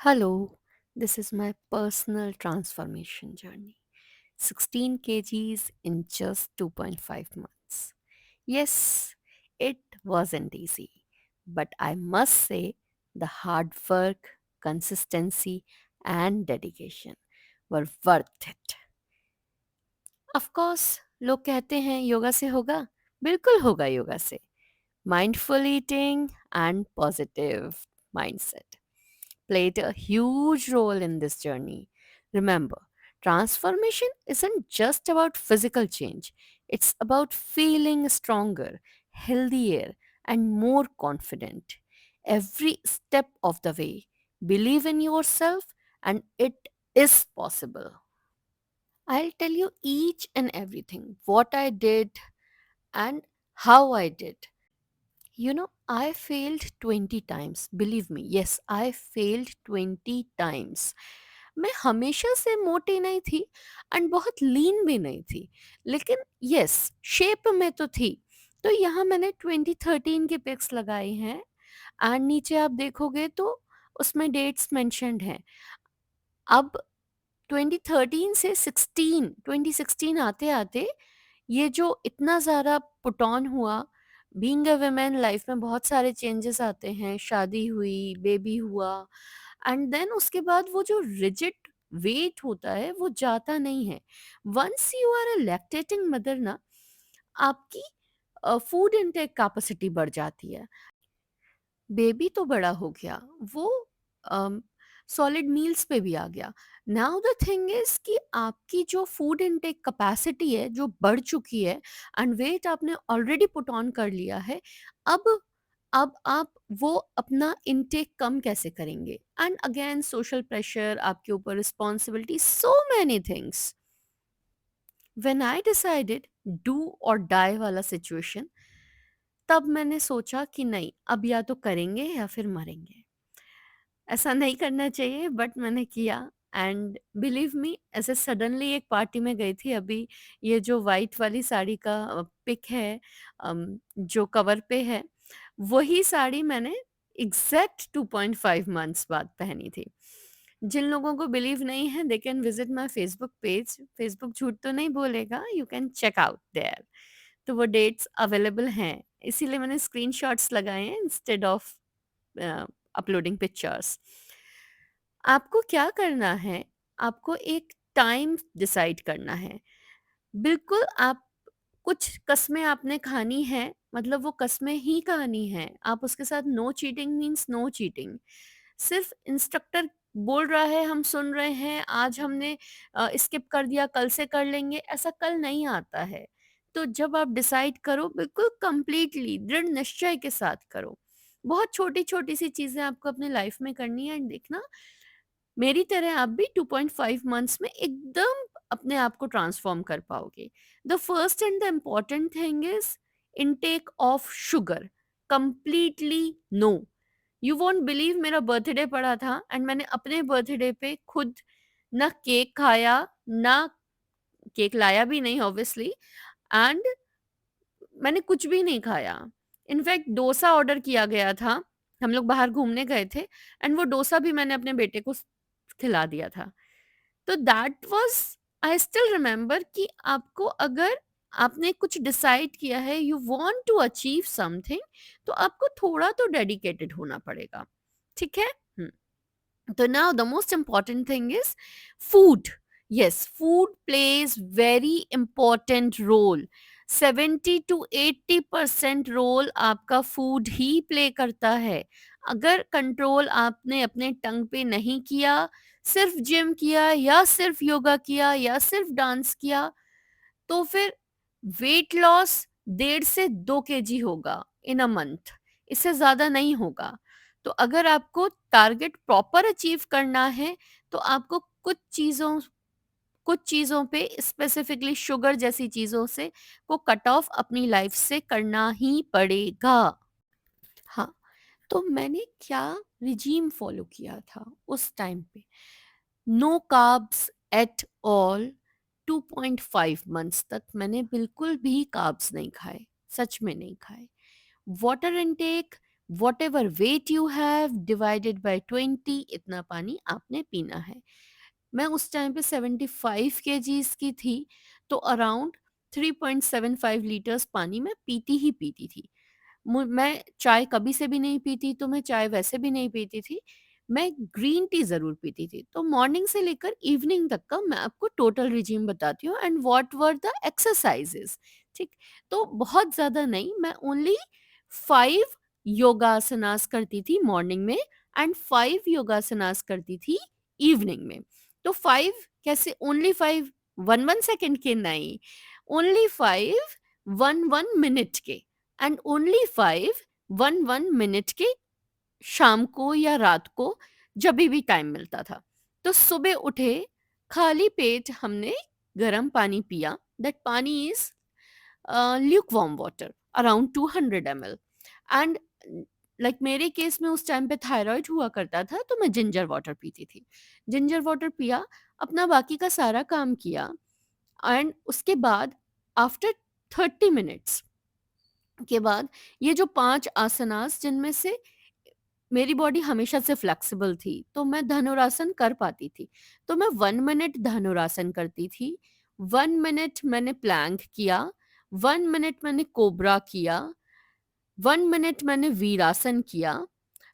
Hello, this is my personal transformation journey. 16 kgs in just 2.5 months. Yes, it wasn't easy, but I must say the hard work, consistency, and dedication were worth it. Of course, लोग कहते हैं योगा से होगा, बिल्कुल होगा योगा से. Mindful eating and positive mindset played a huge role in this journey. Remember, transformation isn't just about physical change, it's about feeling stronger, healthier, and more confident. Every step of the way, believe in yourself, and it is possible. I'll tell you each and everything what I did and how I did. I failed 20 times. Believe me, yes, I failed 20 times. मैं हमेशा से मोटी नहीं थी and बहुत लीन भी नहीं थी, लेकिन यस, शेप में तो थी. तो यहाँ मैंने 2013 के पिक्स लगाए हैं एंड नीचे आप देखोगे तो उसमें डेट्स मेंशन्ड हैं. अब 2013 से 2016 आते आते ये जो इतना ज़्यादा पुट ऑन हुआ. बीइंग अ वुमेन लाइफ में बहुत सारे चेंजेस आते हैं, शादी हुई, बेबी हुआ, एंड देन उसके बाद वो जो रिजिड वेट होता है वो जाता नहीं है. Once you are a lactating mother ना, आपकी फूड इनटेक कैपेसिटी बढ़ जाती है. बेबी तो बड़ा हो गया, वो सॉलिड मील्स पे भी आ गया. नाउ द थिंग इज कि आपकी जो फूड इनटेक कैपेसिटी है जो बढ़ चुकी है एंड वेट आपने ऑलरेडी पुट ऑन कर लिया है. अब अब आप वो अपना इनटेक कम कैसे करेंगे? एंड अगेन सोशल प्रेशर, आपके ऊपर responsibility, so many things. When I decided do और डाई वाला सिचुएशन, तब मैंने सोचा कि नहीं, अब या तो करेंगे या फिर मरेंगे. ऐसा नहीं करना चाहिए बट मैंने किया. एंड बिलीव मी, ऐसे सडनली एक पार्टी में गई थी. अभी ये जो वाइट वाली साड़ी का पिक है, जो कवर पे है, वही साड़ी मैंने एग्जैक्ट 2.5 मंथ्स बाद पहनी थी. जिन लोगों को बिलीव नहीं है they can visit my Facebook page. Facebook झूठ तो नहीं बोलेगा, you can check out there. तो वो डेट्स अवेलेबल हैं, इसीलिए मैंने स्क्रीनशॉट्स लगाए हैं इंस्टेड ऑफ अपलोडिंग पिक्चर्स. आपको क्या करना है? आपको एक टाइम डिसाइड करना है. बिल्कुल, आप कुछ कस्में आपने खानी है, मतलब वो कस्में ही खानी है. आप उसके साथ no cheating means no cheating. सिर्फ इंस्ट्रक्टर बोल रहा है, हम सुन रहे हैं, आज हमने स्किप कर दिया, कल से कर लेंगे, ऐसा कल नहीं आता है. तो जब आप डिसाइड करो, बिल्कुल कंप्लीटली दृढ़ निश्चय के साथ करो. बहुत छोटी छोटी सी चीजें आपको अपने लाइफ में करनी है. एंड देखना, मेरी तरह आप भी 2.5 मंथ्स में एकदम अपने आप को ट्रांसफॉर्म कर पाओगे. The first and the important thing is intake of sugar. Completely no. You won't believe, मेरा बर्थडे पड़ा था एंड मैंने अपने बर्थडे पे खुद ना केक खाया, ना केक लाया भी नहीं ऑब्वियसली, एंड मैंने कुछ भी नहीं खाया. इनफैक्ट डोसा ऑर्डर किया गया था, हम लोग बाहर घूमने गए थे, एंड वो डोसा भी मैंने अपने बेटे को खिला दिया था. तो that was, I still remember कि आपको अगर आपने कुछ डिसाइड किया है, you want to achieve something, तो आपको थोड़ा तो डेडिकेटेड होना पड़ेगा. ठीक है. So now the most important thing is food. Yes, food plays very important role. 70 to 80% role आपका फूड ही प्ले करता है. अगर कंट्रोल आपने अपने टंग पे नहीं किया, सिर्फ जिम किया या सिर्फ योगा किया या सिर्फ डांस किया, तो फिर वेट लॉस 1.5 से 2 kg होगा इन अ मंथ. इससे ज़्यादा नहीं होगा. तो अगर आपको टारगेट प्रॉपर अचीव करना है, तो आपको कुछ चीज़ों पे, स्पेसिफिकली शुगर जैसी चीज़ों से को कट ऑफ अपनी लाइफ से करना ही पड़ेगा. हाँ, तो मैंने क्या रिजीम फॉलो किया था उस टाइम पे? No carbs at all. 2.5 months तक मैंने बिल्कुल भी कार्ब्स नहीं खाए, सच में नहीं खाए. Water intake whatever weight you have divided by 20, इतना पानी आपने पीना है। मैं उस टाइम पे 75 केजीज़ की थी, तो अराउंड 3.75 लीटर्स पानी मैं पीती ही पीती थी। मैं चाय कभी से भी नहीं पीती, तो मैं चाय वैसे भी नहीं पीती थी। मैं ग्रीन टी ज़रूर पीती थी। तो मॉर्निंग से लेकर इवनिंग तक का मैं आपको टोटल रिजीम बताती हूँ and what were the exercises, ठीक? तो बहुत ज़्यादा नहीं, मैं ओनली 5 योगासनास करती थी मॉर्निंग में एंड 5 योगासनास करती थी इवनिंग में। तो 5 कैसे, ओनली 5 1-1 सेकंड के नहीं, ओनली 5 1-1 मिनट के एंड ओनली 5 1-1 मिनट के, शाम को या रात को जभी भी टाइम मिलता था। तो सुबह उठे, खाली पेट हमने गर्म पानी पिया। दैट पानी is lukewarm water around 200 ml and like मेरे केस में उस टाइम पे थायराइड हुआ करता था, तो मैं जिंजर वाटर पीती थी। जिंजर वाटर पिया, अपना बाकी का सारा काम किया एंड उसके बाद आफ्टर 30 मिनट्स के बाद ये जो 5 आसनास, जिनमें से मेरी बॉडी हमेशा से फ्लेक्सिबल थी, तो मैं धनुरासन कर पाती थी। तो मैं 1 मिनट धनुरासन करती थी, 1 मिनट मैंने प्लैंक किया, 1 मिनट मैंने कोब्रा किया, 1 मिनट मैंने वीरासन किया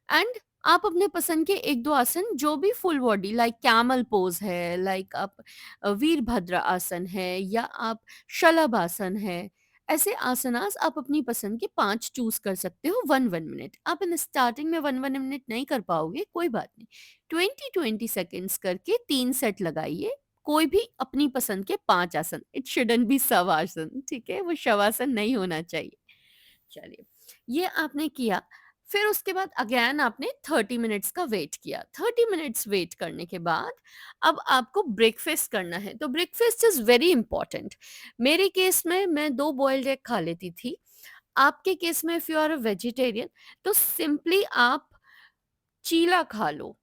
एंड आप अपने पसंद के 1-2 आसन, जो भी full body, like camel pose है, लाइक आप वीरभद्र आसन है, या आप शलभासन है, ऐसे आसनास आप अपनी पसंद के 5 चूज़ कर सकते हो 1-1 मिनट। आप इन स्टार्टिंग में 1-1 मिनट नहीं कर पाओगे, कोई बात नहीं। 20-20 सेकंड्स करके 3 सेट लगाइए, कोई भी अपनी पसंद के 5 आसन। इट शुडन्ट बी शवासन, ठीक है? वो शवासन नहीं होना चाहिए। चलिए, ये आपने किया। फिर उसके बाद अगेन आपने 30 मिनट्स का वेट किया। 30 मिनट्स वेट करने के बाद अब आपको ब्रेकफ़ास्ट करना है। तो ब्रेकफ़ास्ट इज़ वेरी इम्पोर्टेंट। मेरे केस में मैं 2 बॉइल्ड एग खा लेती थी। आपके केस में if you are a vegetarian, तो सिंपली आप चीला खा लो।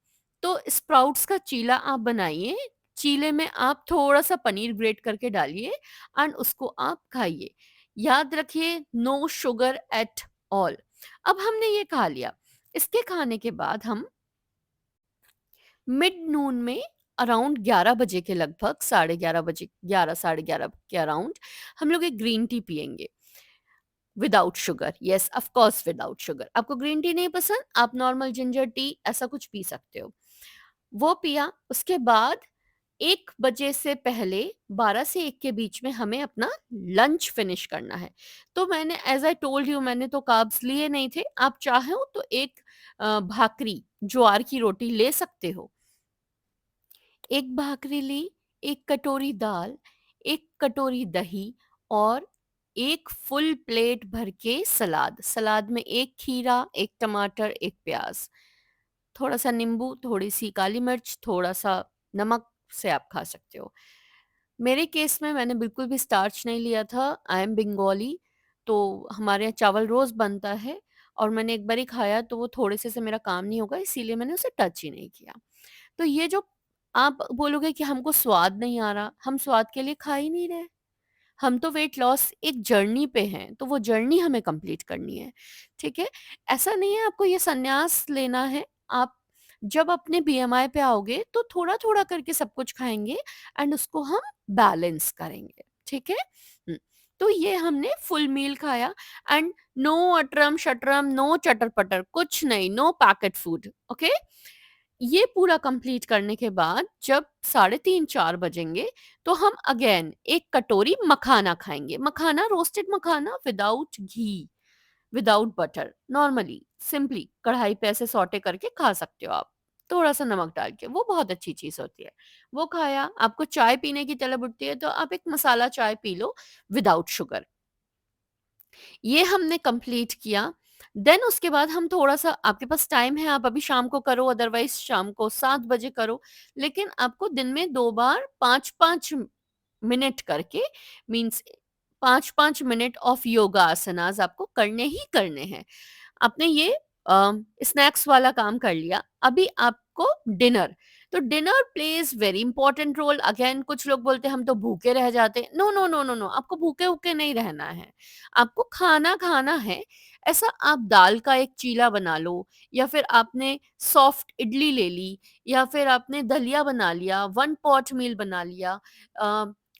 तो स्प्राउट्स का चीला आप बनाइए, चीले में आप थोड़ा-सा पनीर ग्रेट करके डालिए एंड उसको आप खाइए। याद रखिए, नो शुगर एट ऑल। अब हमने ये खा लिया, इसके खाने के बाद हम मिड नून में अराउंड 11 बजे के लगभग, साढ़े 11 बजे, 11 साढ़े 11 के अराउंड हम लोग एक ग्रीन टी पिएँगे। Without sugar, yes of course without sugar. आपको ग्रीन टी नहीं पसंद, आप नॉर्मल जिंजर टी ऐसा कुछ पी सकते हो। वो पिया, उसके बाद 1 बजे से पहले, 12 से 1 के बीच में हमें अपना लंच फिनिश करना है। तो मैंने एज़ आई टोल्ड यू, मैंने तो कार्ब्स लिए नहीं थे। आप चाहो तो एक भाकरी, ज्वार की रोटी ले सकते हो। 1 भाकरी ली, 1 कटोरी दाल, 1 कटोरी दही और 1 फुल प्लेट भर के सलाद। सलाद में 1 खीरा, 1 टमाटर, 1 प्याज़, थोड़ा-सा नींबू, थोड़ी-सी काली मिर्च, थोड़ा-सा नमक से आप खा सकते हो। मेरे केस में मैंने बिल्कुल भी स्टार्च नहीं लिया था, आई एम बंगाली, तो हमारे यहाँ चावल रोज़ बनता है और मैंने एक बार ही खाया, तो वो थोड़े से मेरा काम नहीं होगा, इसीलिए मैंने उसे टच ही नहीं किया। तो ये जो आप बोलोगे कि हमको स्वाद नहीं आ रहा, हम स्वाद के लिए खा ही नहीं रहे। हम तो वेट लॉस एक जर्नी पे हैं, तो वो जर्नी हमें कंप्लीट करनी है, ठीक है? ऐसा नहीं है आपको ये संन्यास लेना है। आप जब अपने बीएमआई पे आओगे, तो थोड़ा-थोड़ा करके सब कुछ खाएँगे एंड उसको हम बैलेंस करेंगे, ठीक है? हुँ, तो ये हमने फुल मील खाया एंड नो अटरम-शटरम, नो चटर-पटर, कुछ नहीं, नो पैकेट फूड, ओके? ये पूरा कंप्लीट करने के बाद जब 3:30-4 बजेंगे, तो हम अगेन 1 कटोरी मखाना खाएँगे। मखाना, रोस्टेड मखाना विदाउट घी, विदाउट बटर, नॉर्मली, सिंपली कढ़ाई पे ऐसे सौटे करके खा सकते हो आप, थोड़ा-सा नमक डाल के, वो बहुत अच्छी चीज़ होती है। वो खाया, आपको चाय पीने की तलब उठती है, तो आप एक मसाला चाय पी लो विदाउट शुगर। ये हमने कंप्लीट किया। देन उसके बाद हम थोड़ा-सा, आपके पास टाइम है, आप अभी शाम को करो, अदरवाइज़ शाम को 7 बजे करो। लेकिन आपको दिन में 2 बार 5-5 मिनट करके, मीन्स 5-5 मिनट ऑफ योगा आसनास आपको करने ही करने हैं। आपने ये स्नैक्स वाला काम कर लिया। अभी आपको डिनर, तो dinner plays very important role. Again कुछ लोग बोलते हैं हम तो भूखे रह जाते हैं। No no no no no, आपको भूखे भूखे नहीं रहना है, आपको खाना खाना है। ऐसा आप दाल का एक चीला बना लो, या फिर आपने सॉफ्ट इडली ले ली, या फिर आपने दलिया बना लिया, वन पॉट मील बना लिया,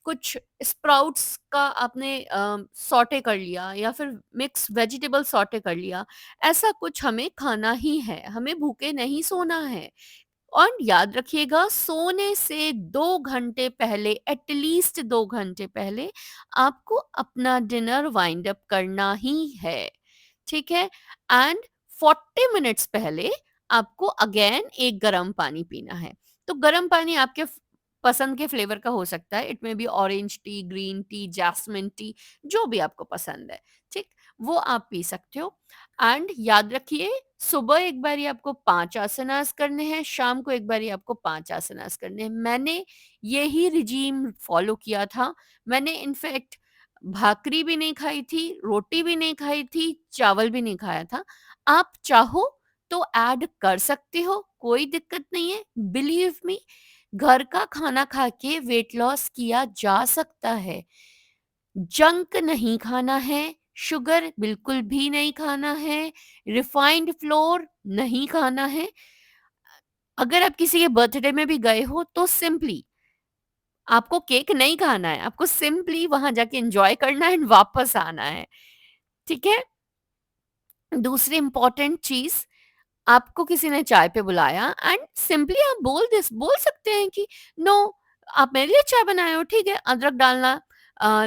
कुछ स्प्राउट्स का आपने सॉटे कर लिया, या फिर मिक्स वेजिटेबल सॉटे कर लिया। ऐसा कुछ हमें खाना ही है, हमें भूखे नहीं सोना है। और याद रखिएगा, सोने से 2 घंटे पहले, एटलीस्ट 2 घंटे पहले आपको अपना डिनर वाइंड अप करना ही है, ठीक है। एंड 40 मिनट्स पहले आपको अगेन एक गर्म पानी पीना है। तो गर्म पानी आपके पसंद के फ्लेवर का हो सकता है। It may be orange tea, green tea, jasmine tea, जो भी आपको पसंद है, ठीक, वो आप पी सकते हो। एंड याद रखिए, सुबह एक बारी आपको 5 आसनास करने हैं, शाम को एक बारी आपको 5 आसनास करने हैं। मैंने यही रिजीम फॉलो किया था। मैंने इनफैक्ट भाकरी भी नहीं खाई थी, रोटी भी नहीं खाई थी, चावल भी नहीं खाया था। आप चाहो तो ऐड कर सकते हो, कोई दिक्कत नहीं है। बिलीव मी, घर का खाना खा के वेट लॉस किया जा सकता है। जंक नहीं खाना है, शुगर बिल्कुल भी नहीं खाना है, रिफाइंड फ्लोर नहीं खाना है। अगर आप किसी के बर्थडे में भी गए हो तो सिंपली आपको केक नहीं खाना है, आपको सिंपली वहां जाके एंजॉय करना है एंड वापस आना है, ठीक है। दूसरी इंपॉर्टेंट चीज, आपको किसी ने चाय पे बुलाया एंड सिंपली आप बोल सकते हैं कि नो, आप मेरे लिए चाय बनाए हो, ठीक है, अदरक डालना,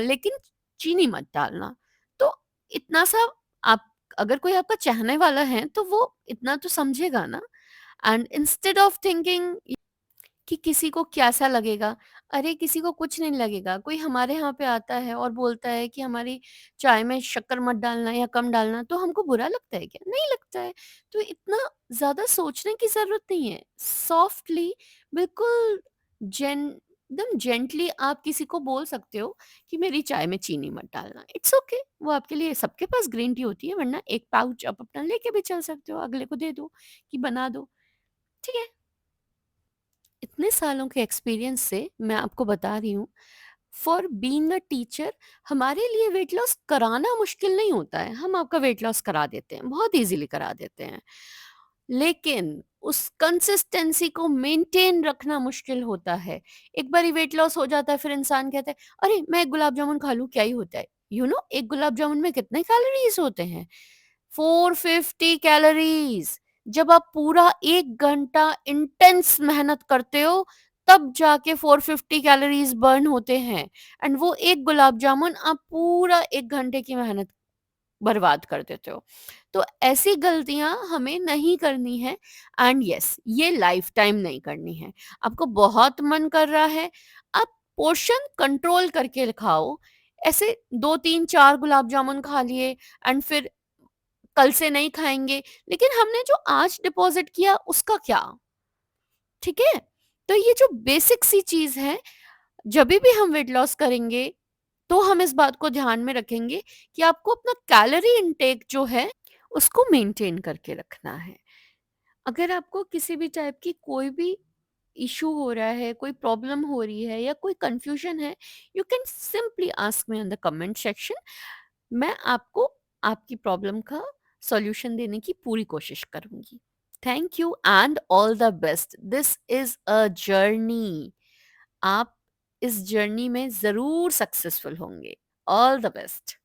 लेकिन चीनी मत डालना। तो इतना सा, आप, अगर कोई आपका चाहने वाला है तो वो इतना तो समझेगा ना। एंड इंस्टेड ऑफ थिंकिंग कि किसी को कैसा लगेगा, अरे किसी को कुछ नहीं लगेगा। कोई हमारे यहाँ पे आता है और बोलता है कि हमारी चाय में शक्कर मत डालना या कम डालना, तो हमको बुरा लगता है क्या? नहीं लगता है। तो इतना ज़्यादा सोचने की ज़रूरत नहीं है। सॉफ्टली, बिल्कुल जेन एकदम जेंटली आप किसी को बोल सकते हो कि मेरी चाय में चीनी मत डालना। इट्स ओके, वो आपके लिए, सबके पास ग्रीन टी होती है, वरना एक पाउच आप अपना लेके भी चल सकते हो, अगले को दे दो कि बना दो, ठीक है। इतने सालों के एक्सपीरियंस से मैं आपको बता रही हूँ, फॉर बीइंग अ टीचर, हमारे लिए वेट लॉस कराना मुश्किल नहीं होता है। हम आपका वेट लॉस करा देते हैं, बहुत इजीली करा देते हैं। लेकिन उस कंसिस्टेंसी को मेंटेन रखना मुश्किल होता है। एक बारी वेट लॉस हो जाता है, फिर इंसान कहता है, अरे मैं एक गुलाब जामुन खा लूं, क्या ही होता है। एक गुलाब जामुन में कितने कैलोरीज होते हैं? 450 कैलोरीज। जब आप पूरा 1 घंटा इंटेंस मेहनत करते हो, तब जाके 450 कैलोरीज बर्न होते हैं। एंड वो एक गुलाब जामुन आप पूरा 1 घंटे की मेहनत बर्बाद कर देते हो। तो ऐसी गलतियां हमें नहीं करनी है। एंड यस, ये लाइफ टाइम नहीं करनी है। आपको बहुत मन कर रहा है, आप पोर्शन कंट्रोल करके खाओ। ऐसे 2 3 4 गुलाब जामुन खा लिए एंड फिर कल से नहीं खाएंगे, लेकिन हमने जो आज डिपॉजिट किया उसका क्या? ठीक है। तो ये जो बेसिक सी चीज है, जब भी हम वेट लॉस करेंगे तो हम इस बात को ध्यान में रखेंगे कि आपको अपना कैलोरी इनटेक जो है उसको मेंटेन करके रखना है। अगर आपको किसी भी टाइप की कोई भी इशू हो रहा है, कोई प्रॉब्लम हो रही है या कोई कंफ्यूजन है, you can simply ask me in the comment section. मैं आपको आपकी प्रॉब्लम का सॉल्यूशन देने की पूरी कोशिश करूंगी। Thank you and all the best. This is a journey. आप इस जर्नी में ज़रूर सक्सेसफुल होंगे। All the best.